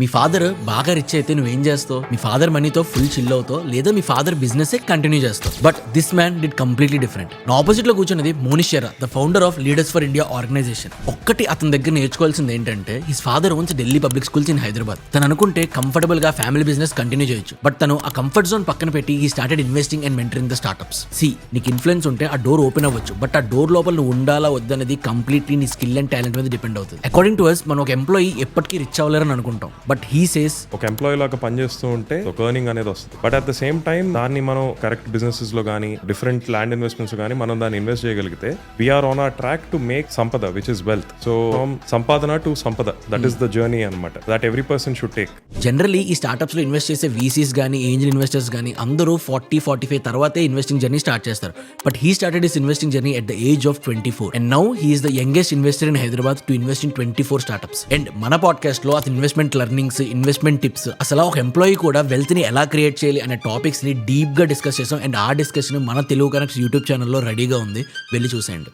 మీ father బాగా rich అయితే నువ్వేం చేస్తావు? మీ ఫాదర్ మనీతో ఫుల్ చిల్ అవుతావు, లేదా మీ ఫాదర్ బిజినెస్ కంటిన్యూ చేస్తావు. But this man did completely different. నా ఆపోజిట్ లో కూర్చున్నది Monish Shera, the founder of leaders for India organization. ఒక్కటి అతని దగ్గర నేర్చుకోవాల్సింది ఏంటంటే, his father owns Delhi public schools in Hyderabad. తను అనుకుంటే కంఫర్టబుల్ గా ఫ్యామిలీ బిజినెస్ కంటిన్యూ చేయొచ్చు. బట్ తను ఆ కంఫర్ట్ జోన్ పక్కన పెట్టి he started investing and mentoring the startups. నీకు ఇన్ఫ్లుయెన్స్ ఉంటే ఆ డోర్ ఓపెన్ అవ్వచ్చు, బట్ ఆ డోర్ లోపల నువ్వు ఉండాలా వద్దనేది కంప్లీట్లీ నీ స్కిల్ అండ్ టాలెంట్ మీద డిపెండ్ అవుతుంది. అకార్డింగ్ టు అస్, మనం ఒక ఎంప్లాయీ ఎప్పటికీ రిచ్ అవ్వలేరని అనుకుంటాం, బట్ హీ సేస్ ఒక ఎంప్లాయీ లాగా పనిచేస్తూ ఉంటే ఒక ఎర్నింగ్ అనేది వస్తుంది. But at the same time దాన్ని మనం కరెక్ట్ బిజినెసెస్ లో కానీ డిఫరెంట్ ల్యాండ్ ఇన్వెస్ట్మెంట్స్ కానీ మనం దాన్ని ఇన్వెస్ట్ చేయగలిగితే వీఆర్ ఆన్ ఆ ట్రాక్ టు మేక్ సంపద, విచ్ ఇస్ వెల్త్. సో సంపాదన టు సంపద, దట్ ఈస్ ద జర్నీ అనమాట, that every person should take. Generally ఈ స్టార్ట్అప్స్ లో ఇన్వెస్ట్ చేసే వీసీస్ కానీ ఏంజల్ ఇన్వెస్టర్స్ కానీ అందరూ 40-45 తర్వాతే ఇన్వెస్టింగ్ జర్నీ స్టార్ట్ చేస్తారు. But he started his investing journey at the age of 24 and now he is the youngest investor in Hyderabad to invest in 24 startups. And మన podcast లో అతని investment learnings, investment tips, అసలు ఒక employee కూడా wealth ని ఎలా create చేయాలి అనే టాపిక్స్ ని డీప్ గా డిస్కస్ చేసాం. అండ్ ఆ డిస్కషన్ మన తెలుగు కనెక్ట్స్ యూట్యూబ్ ఛానల్లో రెడీగా ఉంది, వెళ్ళి చూసేయండి.